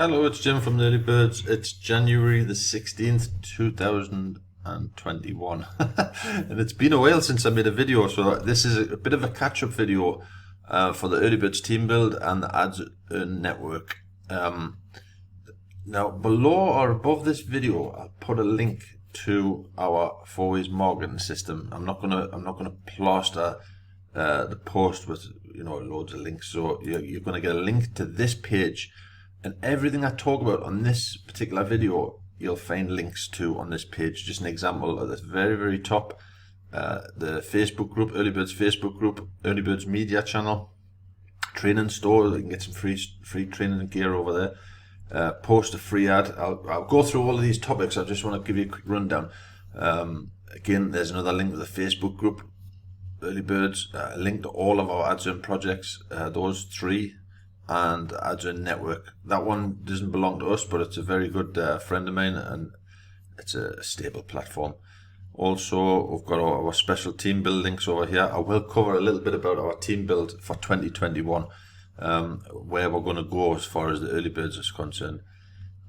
Hello, it's Jim from the Early Birds. It's January the 16th, 2021. And it's been a while since I made a video, so this is a bit of a catch-up video for the Early Birds team build and the Azure Network. Now, below or above this video, I'll put a link to our 4-ways marketing system. I'm not gonna plaster the post with loads of links. So you're gonna get a link to this page. And everything I talk about on this particular video, you'll find links to on this page. Just an example at the very, very top, the Facebook group, Early Birds Facebook group, Early Birds media channel, training store. You can get some free training gear over there. Post a free ad. I'll go through all of these topics. I just want to give you a quick rundown. Again, there's another link to the Facebook group, Early Birds. A link to all of our Azure projects. Those three. And Azure Network. That one doesn't belong to us, but it's a very good friend of mine, and it's a stable platform. Also, we've got our special team build links over here. I will cover a little bit about our team build for 2021, where we're going to go as far as the Early Birds is concerned.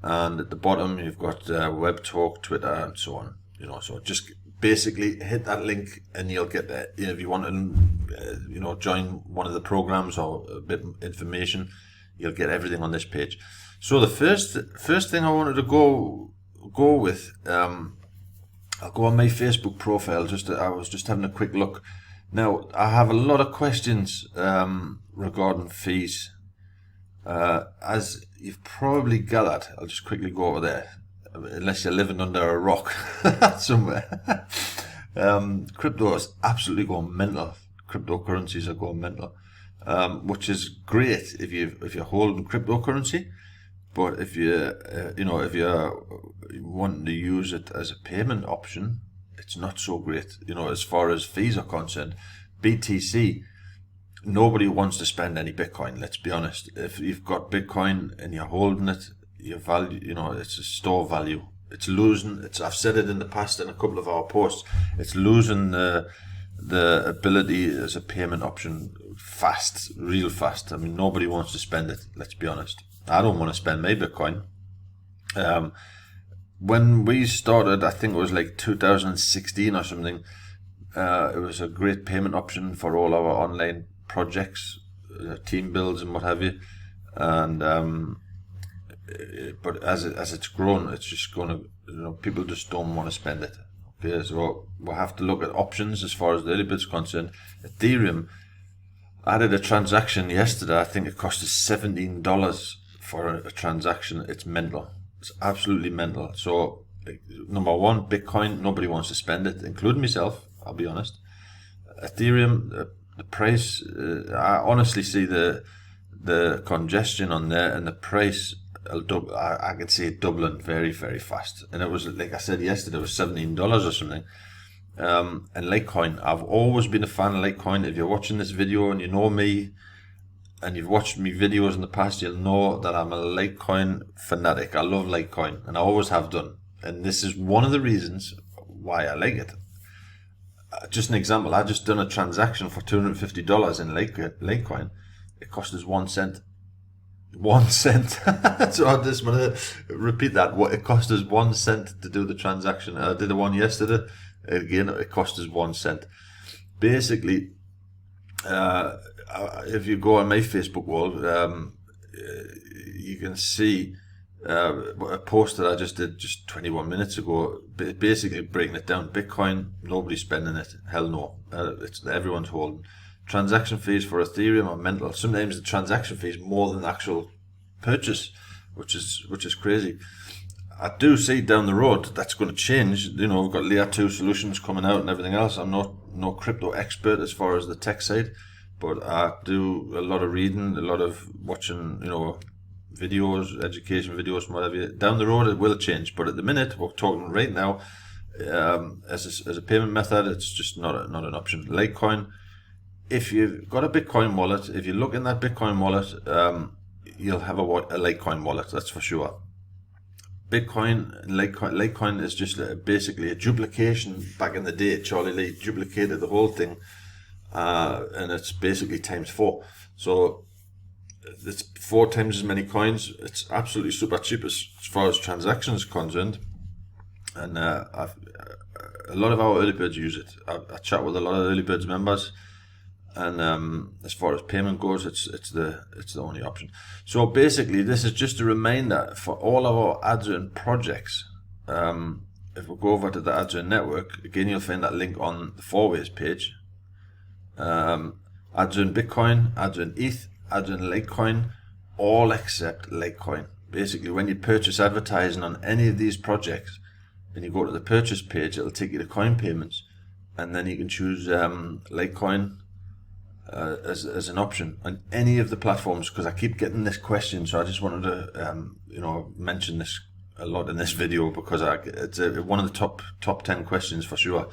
And at the bottom, you've got Webtalk, Twitter, and so on. So just basically hit that link and you'll get there. If you want to join one of the programs or a bit of information, you'll get everything on this page. So the first thing I wanted to go with, I'll go on my Facebook profile. I was just having a quick look. Now I have a lot of questions regarding fees. As you've probably gathered, I'll just quickly go over there. Unless you're living under a rock somewhere. Crypto is absolutely going mental. Cryptocurrencies are going mental, which is great if you're holding cryptocurrency. But if you're wanting to use it as a payment option, it's not so great. As far as fees are concerned, BTC. Nobody wants to spend any Bitcoin. Let's be honest. If you've got Bitcoin and you're holding it, your value, it's a store value. It's losing. I've said it in the past in a couple of our posts. It's losing the ability as a payment option fast, real fast. I mean, nobody wants to spend it. Let's be honest. I don't want to spend my Bitcoin. When we started, I think it was like 2016 or something. It was a great payment option for all our online projects, team builds, and what have you. And but as it's grown, it's just going to, people just don't want to spend it. Okay, so we'll have to look at options as far as the Early Birds concerned. Ethereum, I did a transaction yesterday. I think it cost us $17 for a transaction. It's mental. It's absolutely mental. So, number one, Bitcoin, nobody wants to spend it, including myself, I'll be honest. Ethereum, the price, I honestly see the congestion on there, and the price, I could see it doubling very, very fast. And it was, like I said yesterday, it was $17 or something. And Litecoin, I've always been a fan of Litecoin. If you're watching this video and you know me, and you've watched me videos in the past, you'll know that I'm a Litecoin fanatic. I love Litecoin, and I always have done. And this is one of the reasons why I like it. Just an example, I just done a transaction for $250 in Litecoin. It cost us 1 cent. 1 cent. So I just want to repeat that. What it cost us 1 cent to do the transaction. I did the one yesterday. Again, it cost us 1 cent. Basically, if you go on my Facebook wall, you can see a post that I just did just 21 minutes ago. Basically breaking it down. Bitcoin, nobody's spending it. Hell no. It's everyone's holding. Transaction fees for Ethereum are mental. Sometimes the transaction fees more than the actual purchase, which is crazy. I do see down the road that's going to change. We've got layer 2 solutions coming out and everything else. I'm no crypto expert as far as the tech side, but I do a lot of reading, a lot of watching, videos, education videos, whatever. Down the road it will change, but at the minute we're talking right now as a payment method, it's just not an option. Litecoin. If you've got a Bitcoin wallet, if you look in that Bitcoin wallet, you'll have a Litecoin wallet, that's for sure. Litecoin is just basically a duplication. Back in the day, Charlie Lee duplicated the whole thing, and it's basically times 4. So it's 4 times as many coins. It's absolutely super cheap as far as transactions concerned. And a lot of our early birds use it. I chat with a lot of early birds members, and as far as payment goes, it's the only option. So basically, this is just a reminder for all of our Azure projects. If we go over to the Azure Network, again, you'll find that link on the Fourways page. Azure Bitcoin, Azure ETH, Azure Litecoin, all except Litecoin. Basically, when you purchase advertising on any of these projects, and you go to the purchase page, it'll take you to coin payments, and then you can choose Litecoin as an option on any of the platforms. Because I keep getting this question, so I just wanted to mention this a lot in this video, because it's one of the top 10 questions for sure.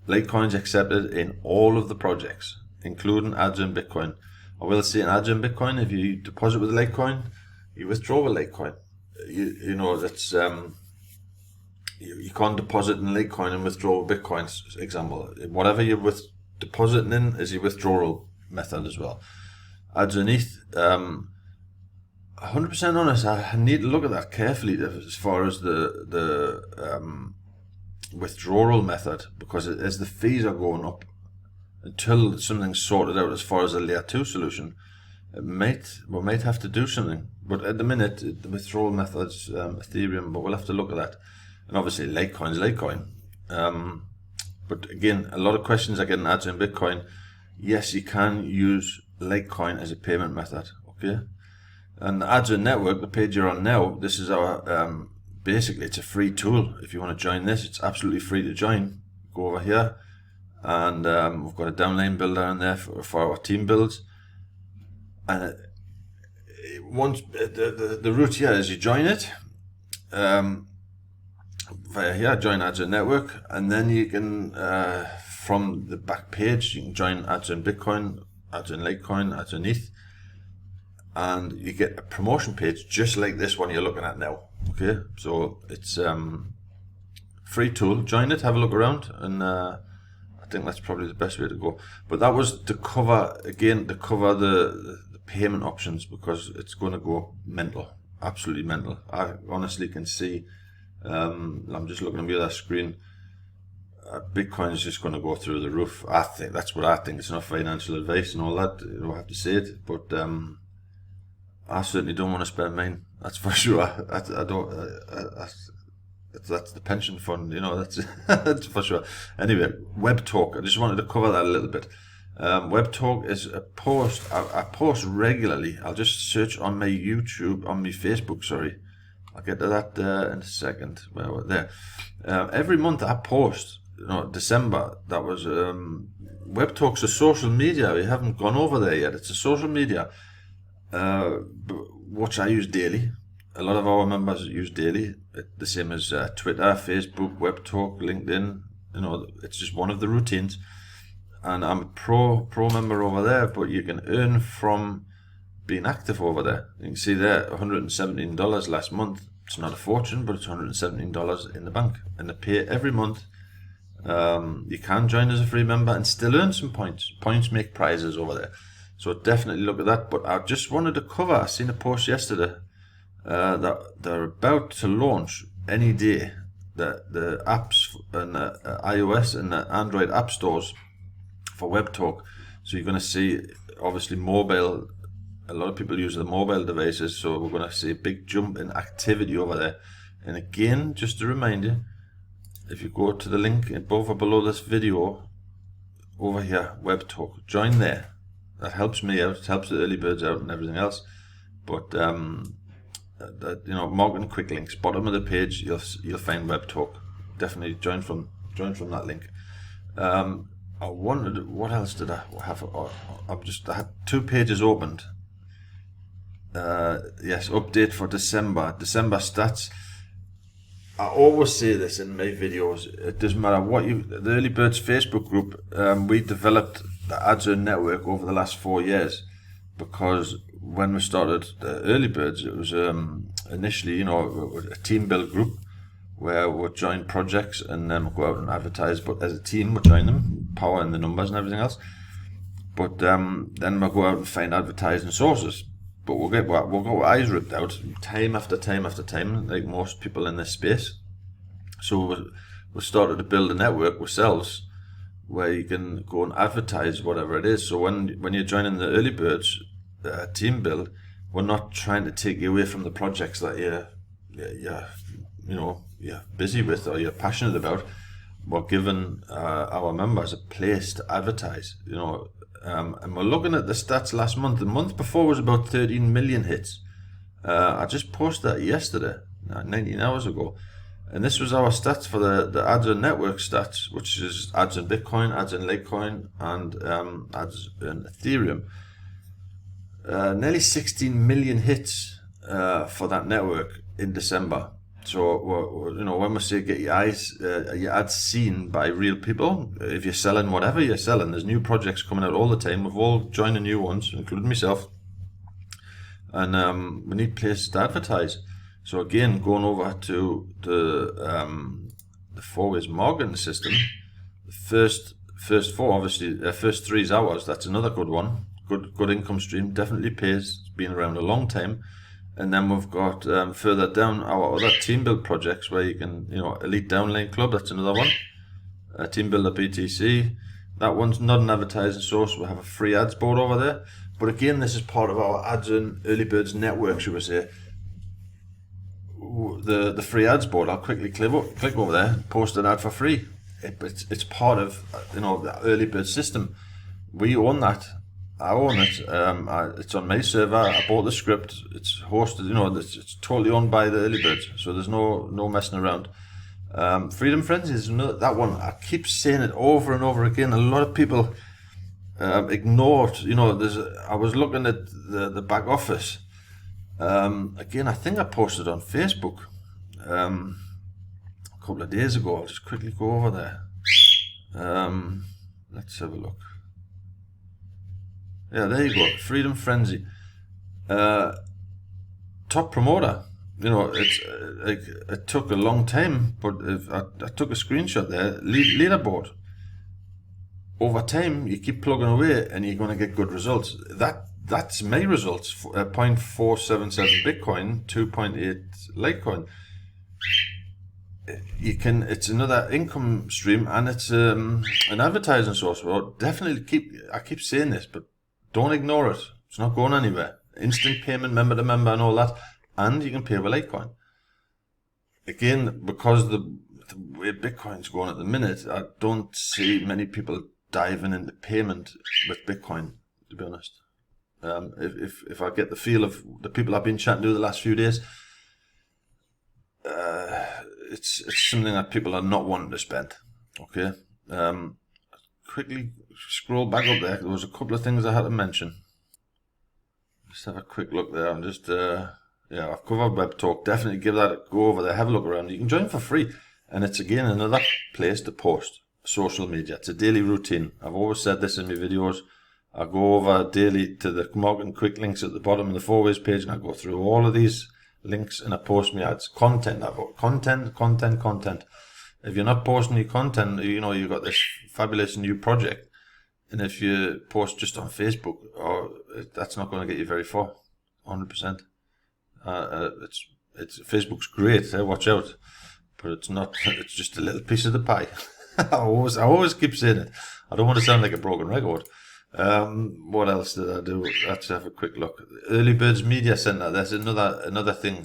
Litecoin's accepted in all of the projects, including Azure and Bitcoin. I will say in Azure and Bitcoin, if you deposit with Litecoin, you withdraw with Litecoin. You know that's you can't deposit in Litecoin and withdraw with Bitcoin. Example, whatever you're depositing in is your withdrawal method as well. Azure and ETH, 100% honest, I need to look at that carefully as far as the withdrawal method, because as the fees are going up, until something's sorted out as far as a layer 2 solution, we might have to do something. But at the minute, the withdrawal method's Ethereum, but we'll have to look at that. And obviously, Litecoin's Litecoin. But again, a lot of questions I get in Azure and Bitcoin. Yes, you can use Litecoin as a payment method. Okay. And the Azure Network, the page you're on now, this is our basically, it's a free tool. If you want to join this, it's absolutely free to join. Go over here, and we've got a downline builder in there for our team builds. And once the route here is you join it via here, join Azure Network, and then you can from the back page you can join Azure and Bitcoin, Azure and Litecoin, Azure and ETH, and you get a promotion page just like this one you're looking at now. Okay, so it's free tool. Join it, have a look around, and I think that's probably the best way to go. But that was to cover the payment options, because it's going to go mental, absolutely mental. I honestly can see. I'm just looking at the other screen. Bitcoin is just going to go through the roof. I think that's what I think. It's not financial advice and all that. You don't have to say it, but I certainly don't want to spend mine. That's for sure. I don't. That's the pension fund. You know, that's for sure. Anyway, Webtalk. I just wanted to cover that a little bit. Webtalk is a post. I post regularly. I'll just search on my YouTube, on my Facebook. Sorry, I'll get to that in a second. Well, there. Every month I post. You know, December. That was Webtalk's a social media. We haven't gone over there yet. It's a social media. Which I use daily. A lot of our members use daily. The same as Twitter, Facebook, Webtalk, LinkedIn. You know, it's just one of the routines. And I'm a pro member over there, but you can earn from being active over there. You can see there, $117 last month. It's not a fortune, but it's $117 in the bank, and they pay every month. You can join as a free member and still earn some points. Points make prizes over there. So definitely look at that. But I just wanted to cover, I seen a post yesterday that they're about to launch any day the apps and the iOS and the Android app stores for Webtalk. So you're going to see, obviously, mobile. A lot of people use the mobile devices, so we're going to see a big jump in activity over there. And again, just to remind you, if you go to the link above or below this video, over here, Webtalk, join there. That helps me out, it helps the early birds out and everything else. But marketing quick links, bottom of the page, you'll find Webtalk. Definitely join from that link. I wondered, what else did I have? I had 2 pages opened. Yes, update for December stats. I always say this in my videos. It doesn't matter what the Early Birds Facebook group. We developed the Azure Network over the last 4 years, because when we started the Early Birds, it was initially, a team build group where we'll join projects and then we'll go out and advertise. But as a team, we'll join them, power in the numbers and everything else. But then we'll go out and find advertising sources. but we'll get our eyes ripped out time after time after time, like most people in this space. So we started to build a network ourselves where you can go and advertise whatever it is. So when you're joining the early birds team build, we're not trying to take you away from the projects that you're busy with or you're passionate about. We're giving our members a place to advertise, and we're looking at the stats last month. The month before was about 13 million hits. I just posted that yesterday, 19 hours ago. And this was our stats for the Azure Network stats, which is ads in Bitcoin, ads in Litecoin, and ads in Ethereum. Nearly 16 million hits for that network in December. So, when we say get your ads seen by real people, if you're selling whatever you're selling, there's new projects coming out all the time. We've all joined new ones, including myself. And we need places to advertise. So again, going over to the four-ways marketing system, the first four, obviously, first 3 is ours. That's another good one. Good income stream, definitely pays. It's been around a long time. And then we've got further down our other team build projects where you can, Elite Downline Club. That's another one. Team Builder BTC. That one's not an advertising source. We have a free ads board over there. But again, this is part of our ads and early birds network, should we say. The free ads board, I'll quickly click over there, post an ad for free. It's part of the early bird system. We own that. I own it. It's on my server. I bought the script. It's hosted. It's totally owned by the early birds. So there's no messing around. Freedom Frenzy is another, that one. I keep saying it over and over again. A lot of people ignore it. I was looking at the back office. Again, I think I posted on Facebook a couple of days ago. I'll just quickly go over there. Let's have a look. Yeah, there you go. Freedom Frenzy. Top promoter. It took a long time, but I took a screenshot there. Leaderboard. Over time, you keep plugging away, and you're going to get good results. That's my results. 0.477 Bitcoin, 2.8 Litecoin. It's another income stream, and it's an advertising source. Well, definitely I keep saying this, but don't ignore it. It's not going anywhere. Instant payment, member to member, and all that, and you can pay with Litecoin. Again, because the way Bitcoin's going at the minute, I don't see many people diving into payment with Bitcoin, to be honest. If I get the feel of the people I've been chatting to the last few days, it's something that people are not wanting to spend. Okay. Quickly scroll back up there. There was a couple of things I had to mention. Just have a quick look there. I'm just I've covered Webtalk. Definitely give that a go over there. Have a look around. You can join for free, and it's again another place to post social media. It's a daily routine. I've always said this in my videos. I go over daily to the marketing quick links at the bottom of the four-ways page, and I go through all of these links and I post my ads. Content. If you're not posting your content, you've got this fabulous new project. And if you post just on Facebook, that's not going to get you very far. 100%. Facebook's great. Watch out, but it's not. It's just a little piece of the pie. I always keep saying it. I don't want to sound like a broken record. What else did I do? Let's have a quick look. Early Birds Media Center. That's another thing.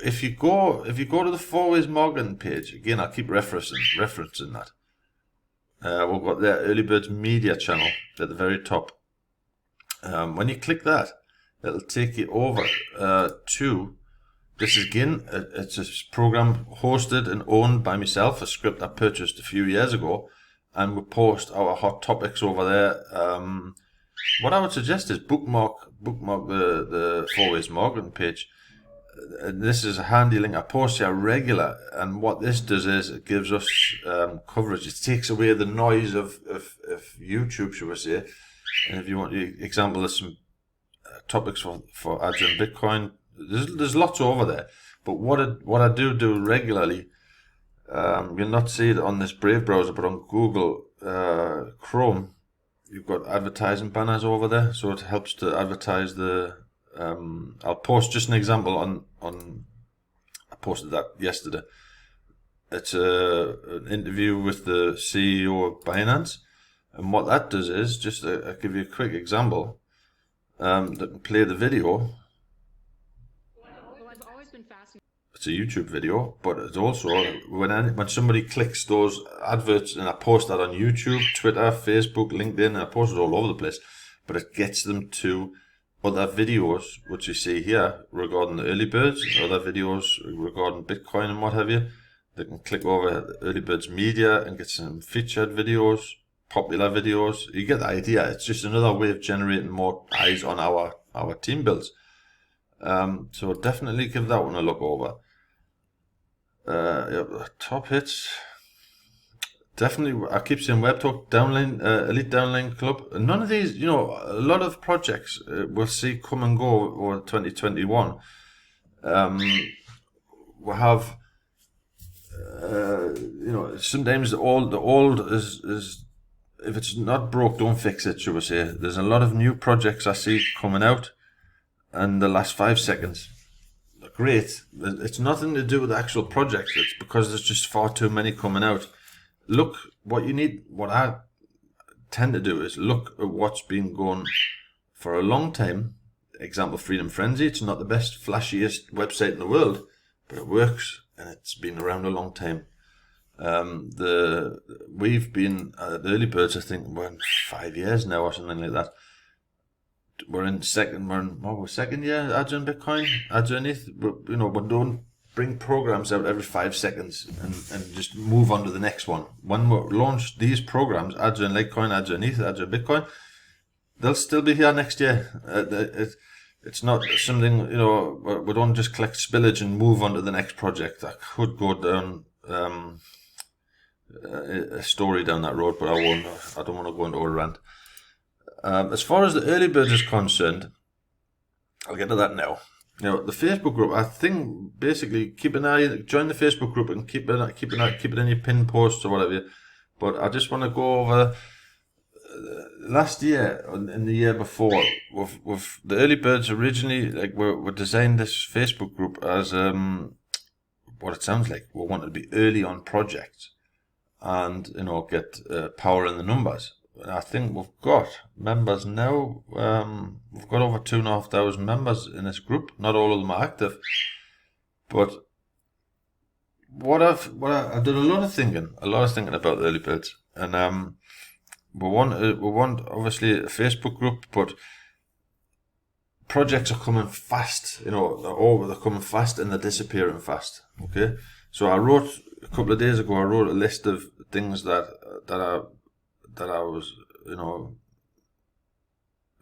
If you go to the four-ways marketing page, again, I'll keep referencing that. We've got the Early Birds Media channel at the very top. When you click that, it'll take you over to this. Again, it's a program hosted and owned by myself, a script I purchased a few years ago, and we post our hot topics over there. What I would suggest is bookmark the four-ways marketing page. This is a handy link. I post here regular, and what this does is it gives us coverage. It takes away the noise of YouTube, shall we say. And if you want the example of some topics for Azure and Bitcoin, there's lots over there. But what I do regularly, you'll not see it on this Brave browser, but on Google Chrome, you've got advertising banners over there, so it helps to advertise the. I'll post just an example on. I posted that yesterday. It's an interview with the CEO of Binance, and what that does is just I'll give you a quick example. That can play the video. It's a YouTube video, but it's also when somebody clicks those adverts, and I post that on YouTube, Twitter, Facebook, LinkedIn, and I post it all over the place, but it gets them to other videos, which you see here regarding the early birds, other videos regarding Bitcoin and what have you. They can click over early birds media and get some featured videos, popular videos. You get the idea. It's just another way of generating more eyes on our team builds. So definitely give that one a look over. Top hits. Definitely, I keep saying Webtalk, downline, Elite Downline Club. None of these, a lot of projects we'll see come and go over 2021. We have, sometimes the old is if it's not broke, don't fix it, should we say. There's a lot of new projects I see coming out in the last 5 seconds. They're great. It's nothing to do with the actual projects. It's because there's just far too many coming out. Look, what I tend to do is look at what's been going for a long time. Example, Freedom Frenzy. It's not the best, flashiest website in the world, but it works and it's been around a long time. We've been the early birds, I think we're in 5 years now or something like that. We're in second year Azure and Bitcoin, Azure and ETH. We don't bring programs out every 5 seconds and just move on to the next one. When we launch these programs, Azure and Litecoin, Azure and ETH, Azure Bitcoin, they'll still be here next year. It's not something, we don't just collect spillage and move on to the next project. I could go down a story down that road, but I won't. I don't want to go into a rant. As far as the early birds is concerned, I'll get to that now. The Facebook group, I think basically join the Facebook group and keep it in your pin posts or whatever. But I just want to go over last year and the year before with the early birds. Originally, we designed this Facebook group as what it sounds like. We wanted to be early on projects and get power in the numbers. I think we've got members now. We've got over 2,500 members in this group. Not all of them are active, but I've done a lot of thinking about the early birds, and we want obviously a Facebook group, but projects are coming fast. They're coming fast and they're disappearing fast. Okay, so I wrote a couple of days ago. I wrote a list of things that I was,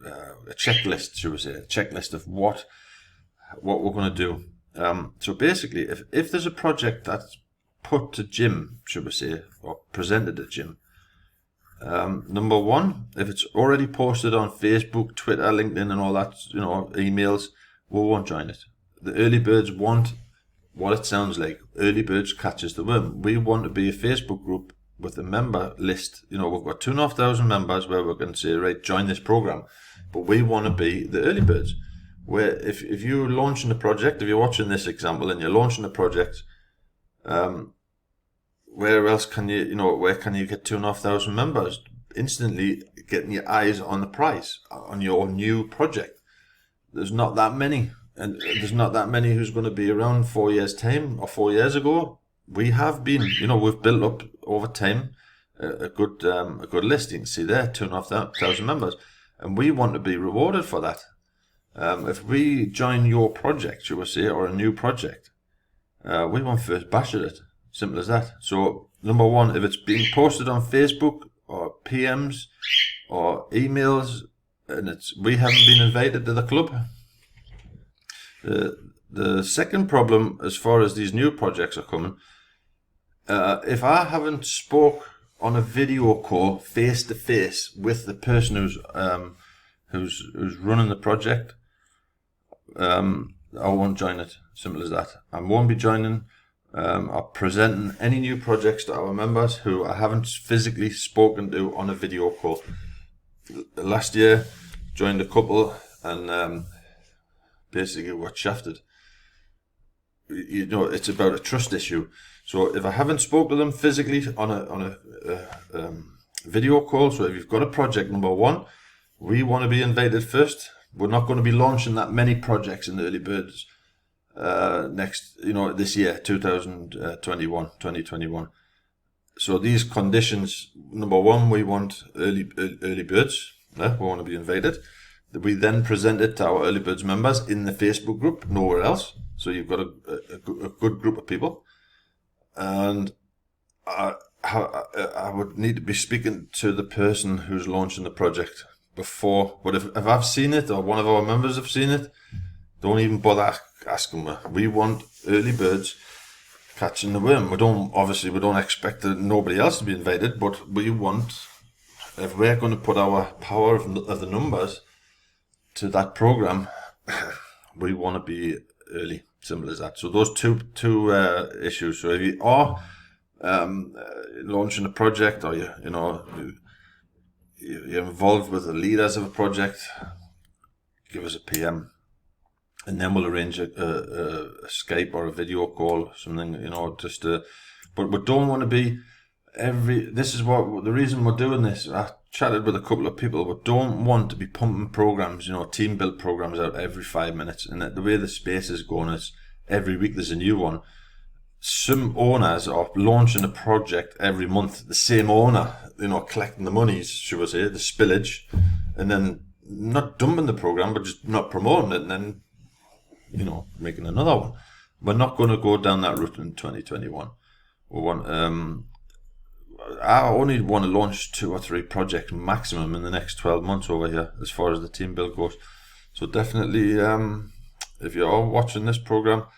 a checklist, should we say, a checklist of what we're going to do. So basically, if there's a project that's put to Jim, should we say, or presented to Jim, number one, if it's already posted on Facebook, Twitter, LinkedIn, and all that, emails, we won't join it. The early birds want what it sounds like. Early birds catches the worm. We want to be a Facebook group with a member list. We've got 2,500 members where we're going to say, right, join this program. But we want to be the early birds. Where if you're launching a project, if you're watching this example and you're launching a project, where else can where can you get 2,500 members? Instantly getting your eyes on the prize, on your new project. There's not that many. And there's not that many who's going to be around 4 years' time or 4 years ago. We have been, we've built up over time a good list. You can see there, 2,500 members, and we want to be rewarded for that. If we join your project, shall we say, or a new project, we want first bash at it. Simple as that. So number one, if it's being posted on Facebook or PMs or emails, and we haven't been invited to the club. The second problem, as far as these new projects are coming. If I haven't spoke on a video call face to face with the person who's running the project, I won't join it. Simple as that. I won't be joining or presenting any new projects to our members who I haven't physically spoken to on a video call. last year, joined a couple, and basically got shafted. You know, it's about a trust issue. So if I haven't spoke to them physically on a video call, so if you've got a project, number one, we want to be invited first. We're not going to be launching that many projects in the early birds this year, 2021. So these conditions, number one, we want early birds. We want to be invited. We then present it to our early birds members in the Facebook group, nowhere else. So you've got a good group of people, and I would need to be speaking to the person who's launching the project before. But if I've seen it or one of our members have seen it, don't even bother asking me. We want early birds catching the worm. We don't expect nobody else to be invited, but we want, if we're going to put our power of the numbers to that program, we want to be early. Simple as that. So those two issues. So if you are launching a project, or you're involved with the leaders of a project, give us a PM, and then we'll arrange a Skype or a video call, something, but we don't want to be this is what the reason we're doing this. I chatted with a couple of people, but don't want to be pumping programs, team build programs out every 5 minutes. And the way the space is going is every week there's a new one. Some owners are launching a project every month. The same owner, collecting the monies, should I say, the spillage, and then not dumping the program, but just not promoting it, and then, making another one. We're not going to go down that route in 2021. We want, I only want to launch 2 or 3 projects maximum in the next 12 months over here, as far as the team build goes. So definitely, if you're watching this video,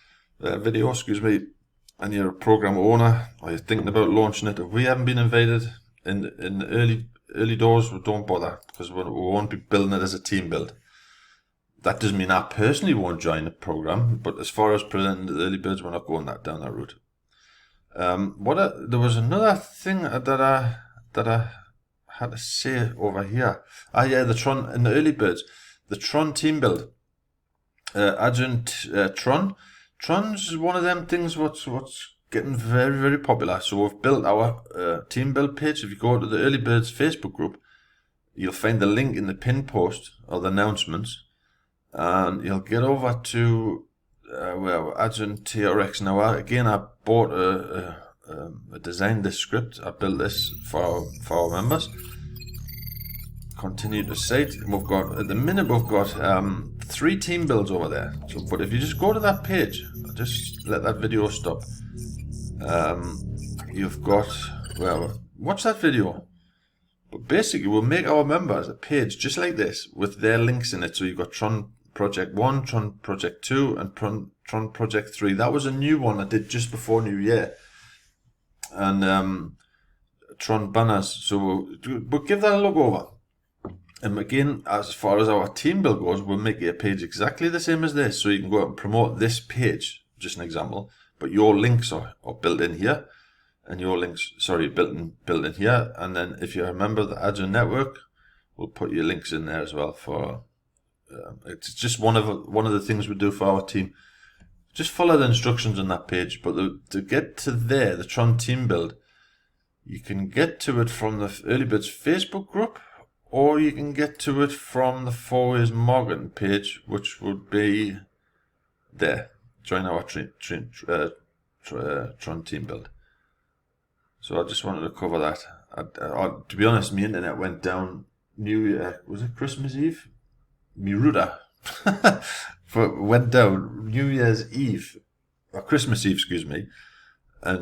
and you're a program owner, or you're thinking about launching it, if we haven't been invited in the early doors, we don't bother, because we won't be building it as a team build. That doesn't mean I personally won't join the program, but as far as presenting the early birds, we're not going down that route. There was another thing that I had to say over here. The Tron and the early birds, the Tron team build, Azure Tron. Tron's one of them things what's getting very, very popular. So we've built our team build page. If you go to the early birds Facebook group, you'll find the link in the pin post or the announcements, and you'll get over to Azure TRX. Now, I bought designed this script. I built this for our members. Continue to site. We've got, at the minute, 3 team builds over there. So, but if you just go to that page, just let that video stop. You've got, watch that video. But basically, we'll make our members a page just like this with their links in it. So you've got Tron Project 1, Tron Project 2, and Tron Project 3. That was a new one I did just before New Year. And Tron banners. So we'll give that a look over. And again, as far as our team build goes, we'll make a page exactly the same as this. So you can go out and promote this page, just an example. But your links are built in here. And your links, built in here. And then if you're a member of the Azure Network, we'll put your links in there as well. For it's just one of the things we do for our team. Just follow the instructions on that page. But to get to there, the Tron team build, you can get to it from the Early Birds Facebook group, or you can get to it from the 4 Ways Marketing page, which would be there. Join our Tron team build. So I just wanted to cover that. To be honest, my internet went down New Year. Was it Christmas Eve? My router went down New Year's Eve, or Christmas Eve, excuse me. And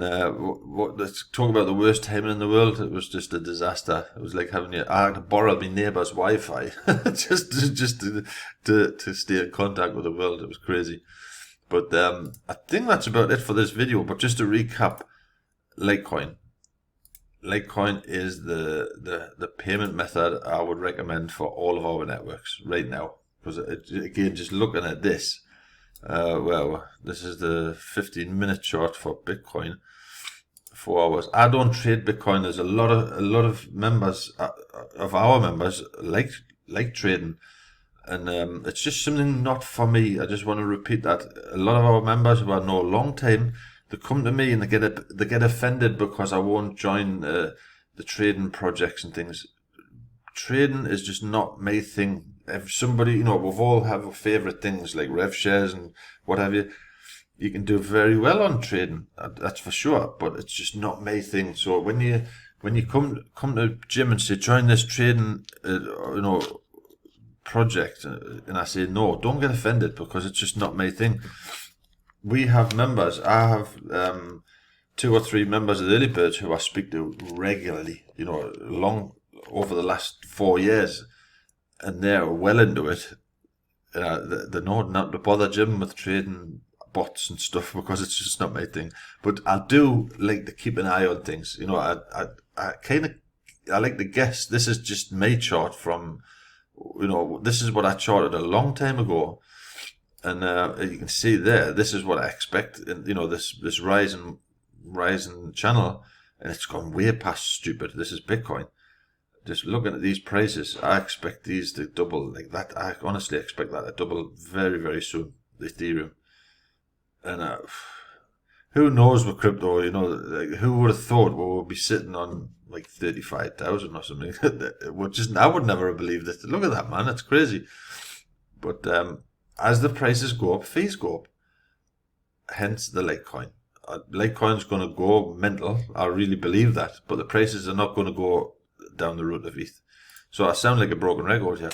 let's talk about the worst timing in the world. It was just a disaster. It was like I had to borrow my neighbour's Wi-Fi just to stay in contact with the world. It was crazy. But I think that's about it for this video. But just to recap, Litecoin. Litecoin is the payment method I would recommend for all of our networks right now. Because again, just looking at this, this is the 15-minute chart for Bitcoin 4 hours. I don't trade Bitcoin. There's a lot of members of our members like trading, and it's just something not for me. I just want to repeat that. A lot of our members who I know a long time, they come to me and they get offended because I won't join the trading projects and things. Trading is just not my thing. If somebody, we've all have our favourite things like rev shares and what have you. You can do very well on trading, that's for sure, but it's just not my thing. So when you come to Jim and say join this trading, project, and I say no, don't get offended because it's just not my thing. We have members. I have 2 or 3 members of the Early Birds who I speak to regularly. Long over the last 4 years, and they're well into it. They know not to bother Jim with trading bots and stuff because it's just not my thing. But I do like to keep an eye on things. I like to guess. This is just my chart from, this is what I charted a long time ago, and you can see there. This is what I expect. And this rising channel, and it's gone way past stupid. This is Bitcoin. Just looking at these prices, I expect these to double like that. I honestly expect that to double very, very soon. The Ethereum. And who knows with crypto, who would have thought we'll be sitting on like 35,000 or something? I would never have believed it. Look at that, man. It's crazy. But as the prices go up, fees go up. Hence the Litecoin. Litecoin's going to go mental. I really believe that. But the prices are not going to go down the route of ETH. So I sound like a broken record here.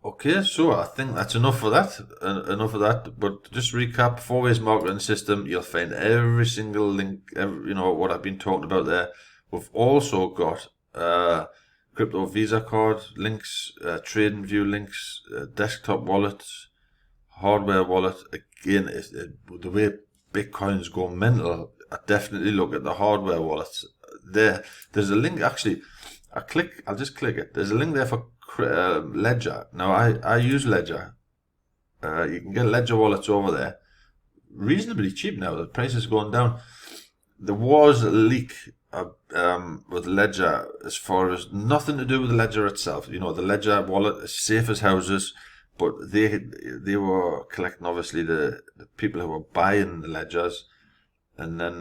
Okay, so I think that's enough of that. But just recap, 4-ways marketing system. You'll find every single link, what I've been talking about there. We've also got crypto Visa card links, trading view links, desktop wallets, hardware wallet. Again, the way Bitcoin's going mental, I definitely look at the hardware wallets. There's a link, actually. I'll just click it. There's a link there for Ledger. Now I use Ledger. You can get Ledger wallets over there reasonably cheap now. The price is going down. There was a leak with Ledger as far as nothing to do with the Ledger itself. The Ledger wallet is safe as houses, but they were collecting obviously the people who were buying the Ledgers, and then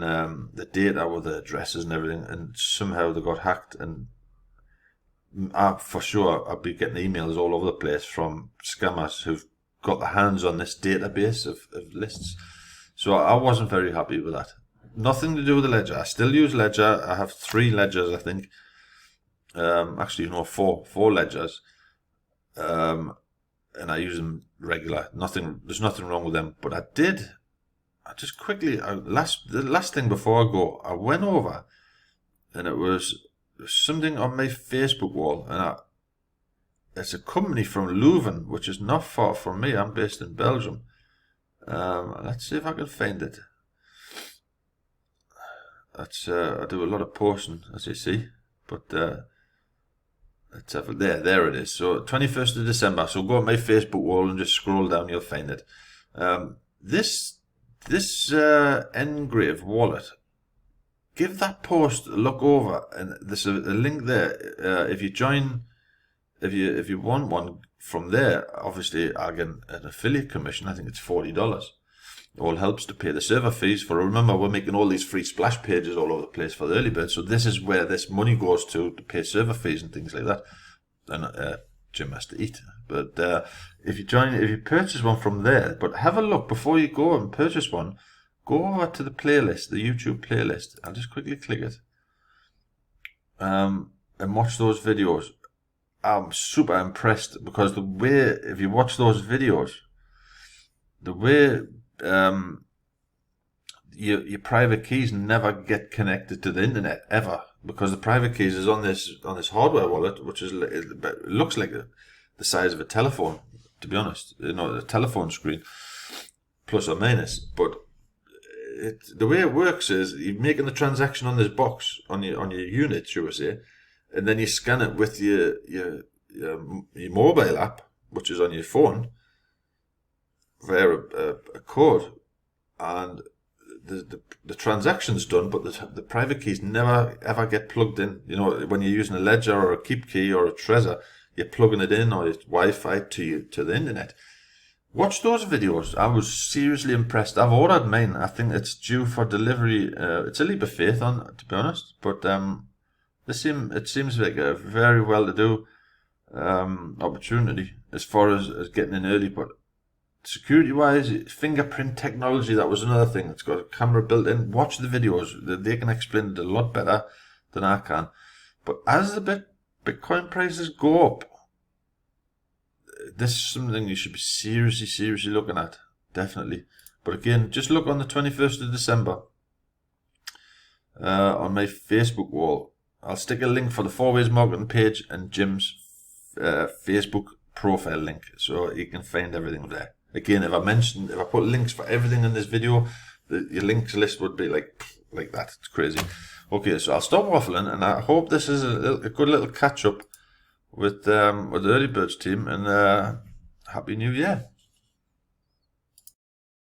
the data with the addresses and everything, and somehow they got hacked. And for sure, I'll be getting emails all over the place from scammers who've got their hands on this database of lists. So I wasn't very happy with that. Nothing to do with the Ledger. I still use Ledger. I have 3 Ledgers, I think. Actually, 4 Ledgers. And I use them regular. There's nothing wrong with them. But I just quickly, the last thing before I go, I went over, and it was something on my Facebook wall, and it's a company from Leuven, which is not far from me. I'm based in Belgium. Let's see if I can find it. I do a lot of posting, as you see, but let's have it there it is. So 21st of December. So go on my Facebook wall and just scroll down, you'll find it. This Engrave wallet, give that post a look over, and there's a link there. If you want one from there, obviously I'll get an affiliate commission. I think it's $40. It all helps to pay the server fees. For remember, we're making all these free splash pages all over the place for the early bird. So this is where this money goes to pay server fees and things like that. And Jim has to eat. But if you purchase one from there, but have a look before you go and purchase one. Go over to the playlist, the YouTube playlist. I'll just quickly click it. And watch those videos. I'm super impressed because the way, if you watch those videos, the way your private keys never get connected to the internet ever, because the private keys is on this hardware wallet, which is, it looks like the size of a telephone, to be honest, the telephone screen, plus or minus. But the way it works is you're making the transaction on this box on your unit, shall we say, and then you scan it with your mobile app, which is on your phone, via a code, and the transaction's done, but the private keys never ever get plugged in. You know, when you're using a ledger or a keep key or a Trezor, you're plugging it in, or it's Wi-Fi to the internet. Watch those videos. I was seriously impressed. I've ordered mine. I think it's due for delivery. It's a leap of faith on, to be honest, but it seems like a very well-to-do opportunity as far as getting in early. But security-wise, fingerprint technology, that was another thing. It's got a camera built in. Watch the videos. They can explain it a lot better than I can. But as the Bitcoin prices go up, this is something you should be seriously looking at. Definitely. But again, just look on the 21st of December on my Facebook wall. I'll stick a link for the 4Ways Marketing page and Jim's Facebook profile link, so you can find everything there. Again, if I put links for everything in this video, your links list would be like that. It's crazy. Okay, so I'll stop waffling, and I hope this is a good little catch up with the Early Birds team, and Happy New Year.